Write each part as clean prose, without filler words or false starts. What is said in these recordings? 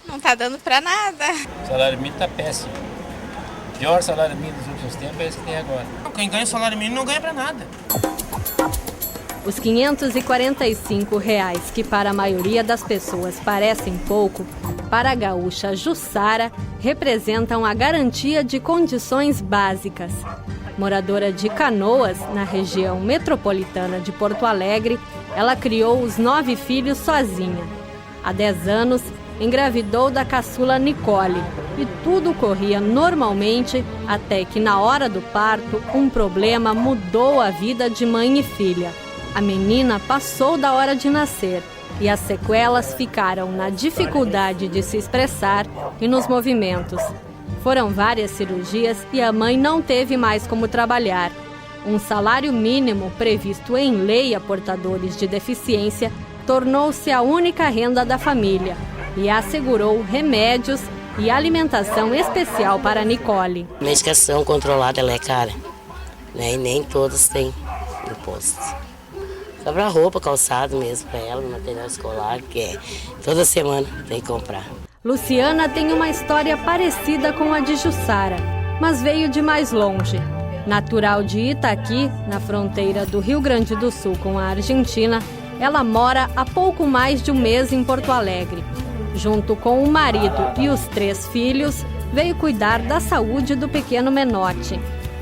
Não tá dando pra nada. O salário mínimo tá péssimo. O pior salário mínimo dos últimos tempos é esse que tem agora. Quem ganha salário mínimo não ganha pra nada. Os R$ 545, que para a maioria das pessoas parecem pouco, para a gaúcha Jussara, representam a garantia de condições básicas. Moradora de Canoas, na região metropolitana de Porto Alegre, ela criou os 9 filhos sozinha. Há 10 anos, engravidou da caçula Nicole e tudo corria normalmente até que, na hora do parto, um problema mudou a vida de mãe e filha. A menina passou da hora de nascer e as sequelas ficaram na dificuldade de se expressar e nos movimentos. Foram várias cirurgias e a mãe não teve mais como trabalhar. Um salário mínimo previsto em lei a portadores de deficiência tornou-se a única renda da família e assegurou remédios e alimentação especial para Nicole. A medicação controlada ela é cara, né? E nem todas têm imposto. Só para roupa, calçado mesmo para ela, material escolar, que toda semana tem que comprar. Luciana tem uma história parecida com a de Jussara, mas veio de mais longe. Natural de Itaqui, na fronteira do Rio Grande do Sul com a Argentina, ela mora há pouco mais de um mês em Porto Alegre. Junto com o marido e os 3 filhos, veio cuidar da saúde do pequeno Menotti.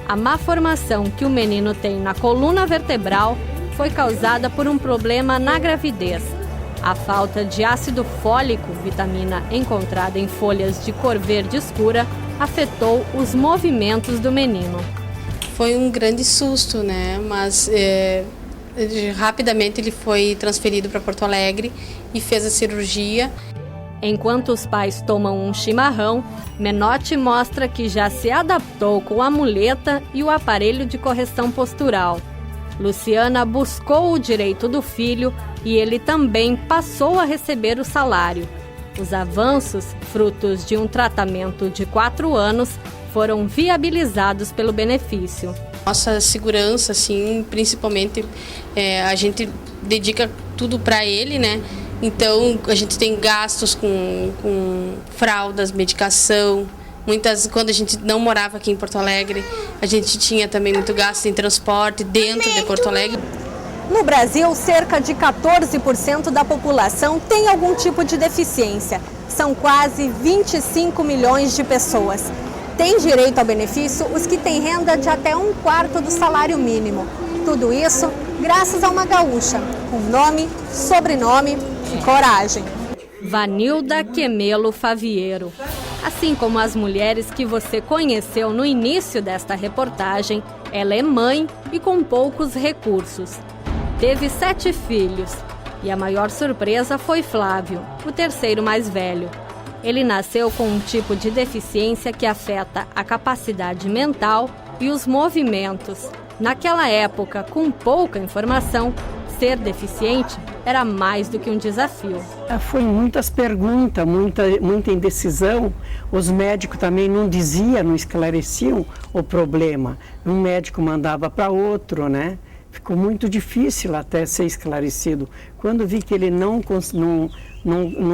A má formação que o menino tem na coluna vertebral foi causada por um problema na gravidez. A falta de ácido fólico, vitamina encontrada em folhas de cor verde escura, afetou os movimentos do menino. Foi um grande susto, né? Mas rapidamente ele foi transferido para Porto Alegre e fez a cirurgia. Enquanto os pais tomam um chimarrão, Menotti mostra que já se adaptou com a muleta e o aparelho de correção postural. Luciana buscou o direito do filho e ele também passou a receber o salário. Os avanços, frutos de um tratamento de 4 anos, foram viabilizados pelo benefício. Nossa segurança, assim, principalmente, a gente dedica tudo para ele, né? Então, a gente tem gastos com fraldas, medicação. Quando a gente não morava aqui em Porto Alegre, a gente tinha também muito gasto em transporte dentro de Porto Alegre. No Brasil, cerca de 14% da população tem algum tipo de deficiência. São quase 25 milhões de pessoas. Tem direito ao benefício os que têm renda de até 1/4 do salário mínimo. Tudo isso graças a uma gaúcha, com nome, sobrenome e coragem. Vanilda Quemelo Faviero. Assim como as mulheres que você conheceu no início desta reportagem, ela é mãe e com poucos recursos. Teve 7 filhos e a maior surpresa foi Flávio, o terceiro mais velho. Ele nasceu com um tipo de deficiência que afeta a capacidade mental e os movimentos. Naquela época, com pouca informação, ser deficiente era mais do que um desafio. Foi muitas perguntas, muita indecisão. Os médicos também não diziam, não esclareciam o problema. Um médico mandava para outro, né? Ficou muito difícil até ser esclarecido. Quando vi que ele não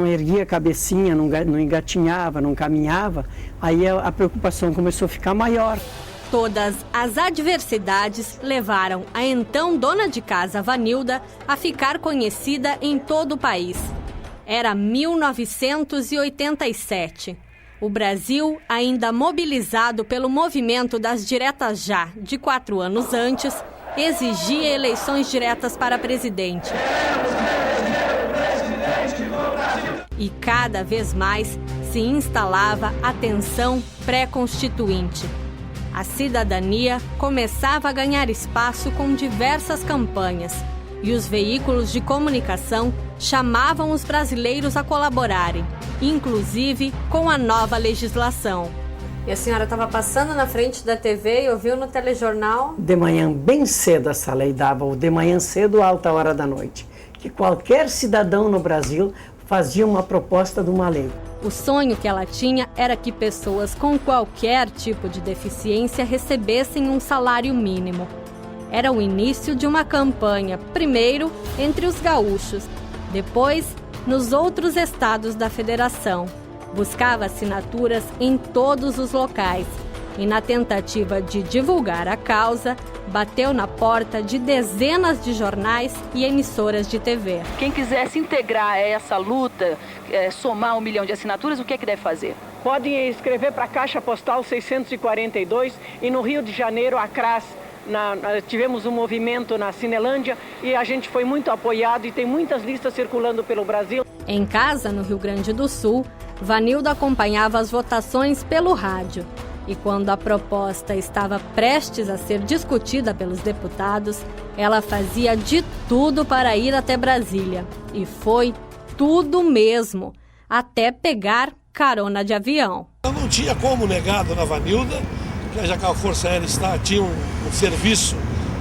erguia a cabecinha, não engatinhava, não caminhava, aí a preocupação começou a ficar maior. Todas as adversidades levaram a então dona de casa Vanilda a ficar conhecida em todo o país. Era 1987. O Brasil, ainda mobilizado pelo movimento das diretas já de 4 anos antes, exigia eleições diretas para presidente. E cada vez mais se instalava a tensão pré-constituinte. A cidadania começava a ganhar espaço com diversas campanhas e os veículos de comunicação chamavam os brasileiros a colaborarem, inclusive com a nova legislação. E a senhora estava passando na frente da TV e ouviu no telejornal? De manhã, bem cedo, essa lei dava, ou de manhã cedo, alta hora da noite, que qualquer cidadão no Brasil fazia uma proposta de uma lei. O sonho que ela tinha era que pessoas com qualquer tipo de deficiência recebessem um salário mínimo. Era o início de uma campanha, primeiro entre os gaúchos, depois nos outros estados da federação. Buscava assinaturas em todos os locais e, na tentativa de divulgar a causa, bateu na porta de dezenas de jornais e emissoras de TV. Quem quiser se integrar a essa luta, somar 1 milhão de assinaturas, o que é que deve fazer? Podem escrever para a Caixa Postal 642 e no Rio de Janeiro, a CRAS. Tivemos um movimento na Cinelândia e a gente foi muito apoiado e tem muitas listas circulando pelo Brasil. Em casa, no Rio Grande do Sul, Vanilda acompanhava as votações pelo rádio. E quando a proposta estava prestes a ser discutida pelos deputados, ela fazia de tudo para ir até Brasília. E foi tudo mesmo, até pegar carona de avião. Eu não tinha como negar, dona Vanilda, já que a Força Aérea tinha um serviço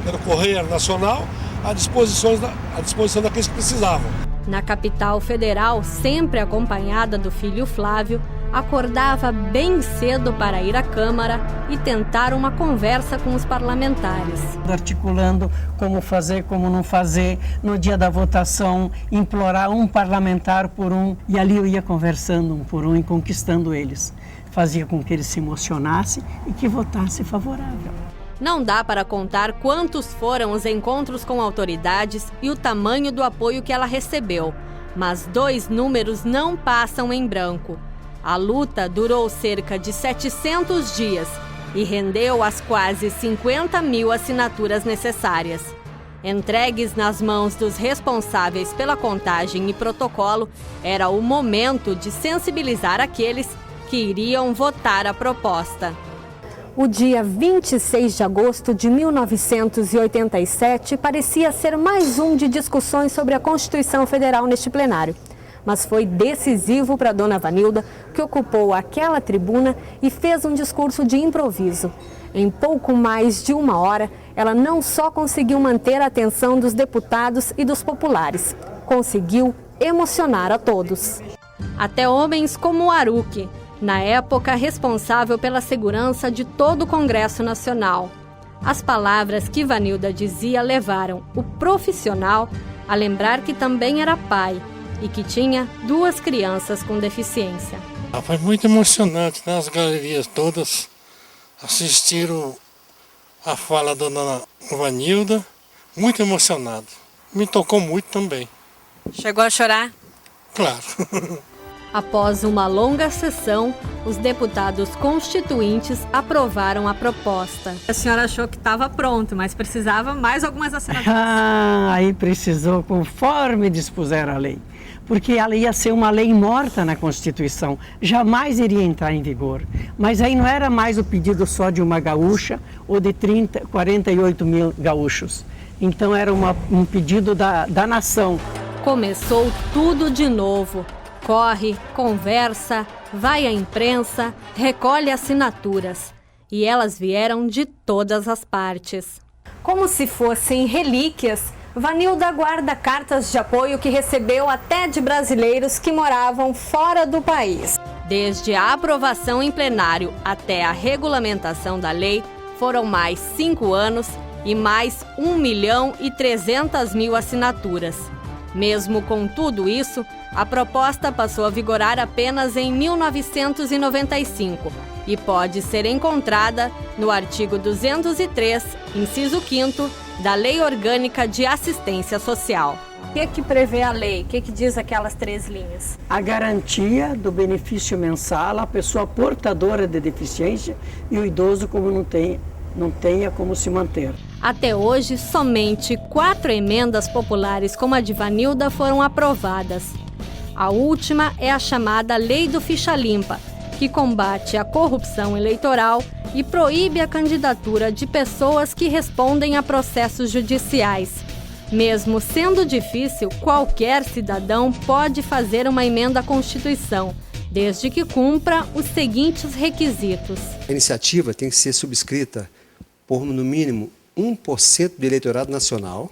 pelo Correio Nacional à disposição daqueles que precisavam. Na capital federal, sempre acompanhada do filho Flávio, acordava bem cedo para ir à Câmara e tentar uma conversa com os parlamentares. Articulando como fazer, como não fazer, no dia da votação, implorar um parlamentar por um, e ali eu ia conversando um por um e conquistando eles. Fazia com que eles se emocionassem e que votassem favorável. Não dá para contar quantos foram os encontros com autoridades e o tamanho do apoio que ela recebeu, mas 2 números não passam em branco. A luta durou cerca de 700 dias e rendeu as quase 50 mil assinaturas necessárias. Entregues nas mãos dos responsáveis pela contagem e protocolo, era o momento de sensibilizar aqueles que iriam votar a proposta. O dia 26 de agosto de 1987 parecia ser mais um de discussões sobre a Constituição Federal neste plenário. Mas foi decisivo para Dona Vanilda, que ocupou aquela tribuna e fez um discurso de improviso. Em pouco mais de 1 hora, ela não só conseguiu manter a atenção dos deputados e dos populares, conseguiu emocionar a todos. Até homens como o Aruque, na época responsável pela segurança de todo o Congresso Nacional. As palavras que Vanilda dizia levaram o profissional a lembrar que também era pai e que tinha 2 crianças com deficiência. Foi muito emocionante, né? As galerias todas assistiram a fala da dona Vanilda, muito emocionado. Me tocou muito também. Chegou a chorar? Claro. Após uma longa sessão, os deputados constituintes aprovaram a proposta. A senhora achou que estava pronto, mas precisava mais algumas assinaturas. Aí precisou, conforme dispuseram a lei. Porque ela ia ser uma lei morta na Constituição, jamais iria entrar em vigor. Mas aí não era mais o pedido só de uma gaúcha ou de 48 mil gaúchos. Então era um pedido da nação. Começou tudo de novo. Corre, conversa, vai à imprensa, recolhe assinaturas. E elas vieram de todas as partes. Como se fossem relíquias, Vanilda guarda cartas de apoio que recebeu até de brasileiros que moravam fora do país. Desde a aprovação em plenário até a regulamentação da lei, foram mais 5 anos e mais 1.300.000 assinaturas. Mesmo com tudo isso, a proposta passou a vigorar apenas em 1995 e pode ser encontrada no artigo 203, inciso 5º, da Lei Orgânica de Assistência Social. O que prevê a lei? O que diz aquelas 3 linhas? A garantia do benefício mensal à pessoa portadora de deficiência e o idoso como não tenha como se manter. Até hoje, somente 4 emendas populares como a de Vanilda foram aprovadas. A última é a chamada Lei do Ficha Limpa, que combate a corrupção eleitoral e proíbe a candidatura de pessoas que respondem a processos judiciais. Mesmo sendo difícil, qualquer cidadão pode fazer uma emenda à Constituição, desde que cumpra os seguintes requisitos. A iniciativa tem que ser subscrita por, no mínimo, 1% do eleitorado nacional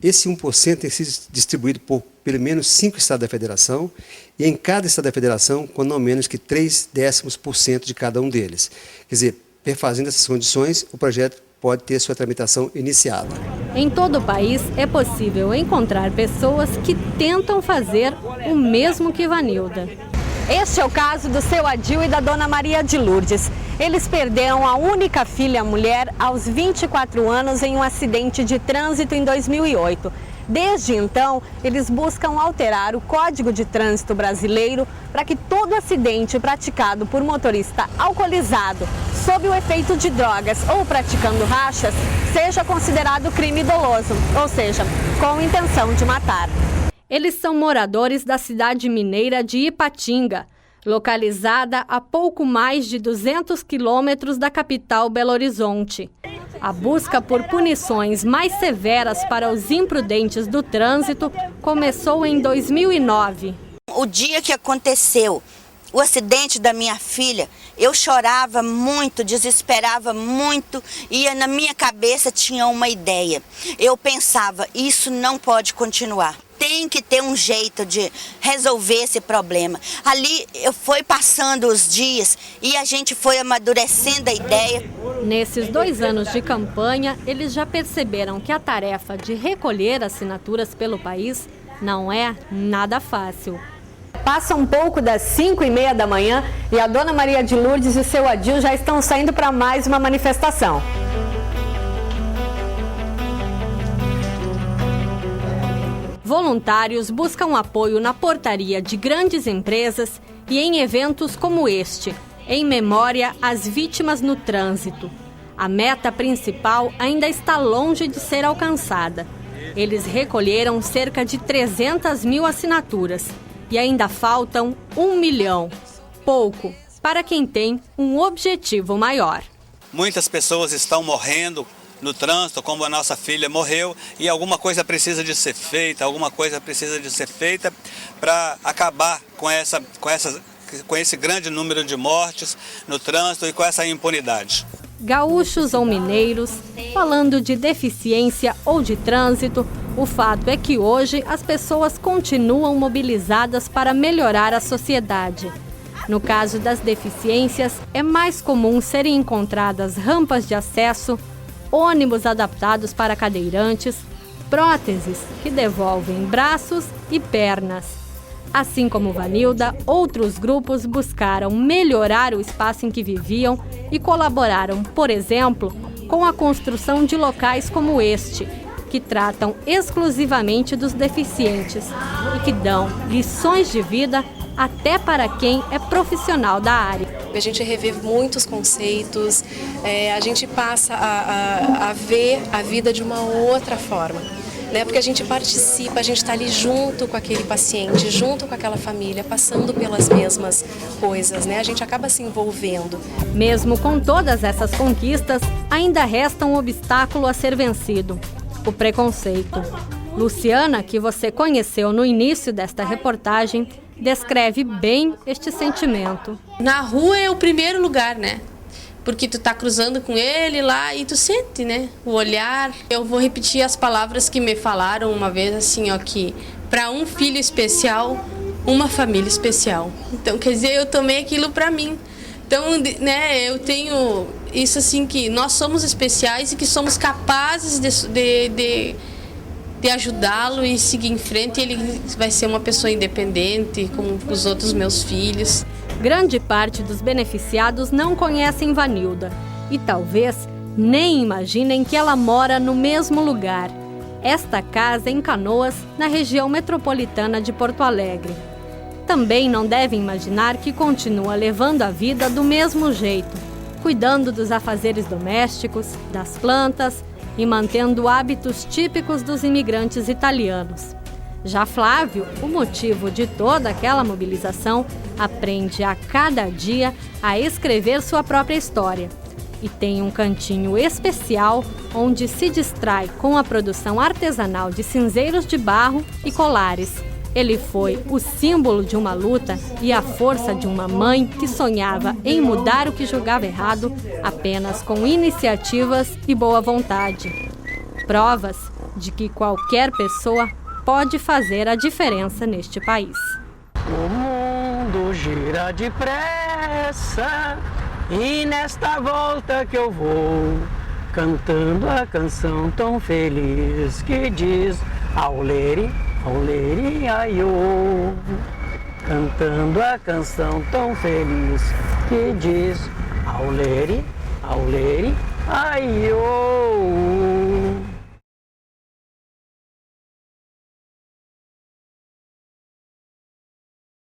Esse 1% tem sido distribuído por pelo menos 5 estados da federação e em cada estado da federação com não menos que 0,3% de cada um deles. Quer dizer, perfazendo essas condições, o projeto pode ter sua tramitação iniciada. Em todo o país é possível encontrar pessoas que tentam fazer o mesmo que Vanilda. Este é o caso do seu Adil e da dona Maria de Lourdes. Eles perderam a única filha mulher aos 24 anos em um acidente de trânsito em 2008. Desde então, eles buscam alterar o Código de Trânsito brasileiro para que todo acidente praticado por motorista alcoolizado, sob o efeito de drogas ou praticando rachas, seja considerado crime doloso, ou seja, com intenção de matar. Eles são moradores da cidade mineira de Ipatinga, localizada a pouco mais de 200 quilômetros da capital Belo Horizonte. A busca por punições mais severas para os imprudentes do trânsito começou em 2009. O dia que aconteceu o acidente da minha filha, eu chorava muito, desesperava muito e na minha cabeça tinha uma ideia. Eu pensava, isso não pode continuar. Tem que ter um jeito de resolver esse problema. Ali foi passando os dias e a gente foi amadurecendo a ideia. Nesses 2 anos de campanha, eles já perceberam que a tarefa de recolher assinaturas pelo país não é nada fácil. Passa um pouco das 5h30 da manhã e a dona Maria de Lourdes e o seu Adil já estão saindo para mais uma manifestação. Voluntários buscam apoio na portaria de grandes empresas e em eventos como este, em memória às vítimas no trânsito. A meta principal ainda está longe de ser alcançada. Eles recolheram cerca de 300 mil assinaturas e ainda faltam 1 milhão. Pouco para quem tem um objetivo maior. Muitas pessoas estão morrendo no trânsito, como a nossa filha morreu, e alguma coisa precisa de ser feita, para acabar com esse grande número de mortes no trânsito e com essa impunidade. Gaúchos ou mineiros, falando de deficiência ou de trânsito, o fato é que hoje as pessoas continuam mobilizadas para melhorar a sociedade. No caso das deficiências, é mais comum serem encontradas rampas de acesso, ônibus adaptados para cadeirantes, próteses que devolvem braços e pernas. Assim como Vanilda, outros grupos buscaram melhorar o espaço em que viviam e colaboraram, por exemplo, com a construção de locais como este, que tratam exclusivamente dos deficientes e que dão lições de vida até para quem é profissional da área. A gente revê muitos conceitos, a gente passa a ver a vida de uma outra forma, né? Porque a gente participa, a gente está ali junto com aquele paciente, junto com aquela família, passando pelas mesmas coisas, né? A gente acaba se envolvendo. Mesmo com todas essas conquistas, ainda resta um obstáculo a ser vencido: o preconceito. Luciana, que você conheceu no início desta reportagem, descreve bem este sentimento. Na rua é o primeiro lugar, né? Porque tu tá cruzando com ele lá e tu sente, né? O olhar. Eu vou repetir as palavras que me falaram uma vez, assim, ó, que para um filho especial, uma família especial. Então, quer dizer, eu tomei aquilo para mim. Então, né, eu tenho isso assim, que nós somos especiais e que somos capazes de ajudá-lo e seguir em frente. Ele vai ser uma pessoa independente, como os outros meus filhos. Grande parte dos beneficiados não conhecem Vanilda e talvez nem imaginem que ela mora no mesmo lugar. Esta casa em Canoas, na região metropolitana de Porto Alegre. Também não devem imaginar que continua levando a vida do mesmo jeito, cuidando dos afazeres domésticos, das plantas e mantendo hábitos típicos dos imigrantes italianos. Já Flávio, o motivo de toda aquela mobilização, aprende a cada dia a escrever sua própria história. E tem um cantinho especial onde se distrai com a produção artesanal de cinzeiros de barro e colares. Ele foi o símbolo de uma luta e a força de uma mãe que sonhava em mudar o que julgava errado apenas com iniciativas e boa vontade. provas de que qualquer pessoa pode fazer a diferença neste país. O mundo gira depressa e nesta volta que eu vou, cantando a canção tão feliz que diz auleri, auleri, aiô. Cantando a canção tão feliz que diz auleri, auleri, aiô.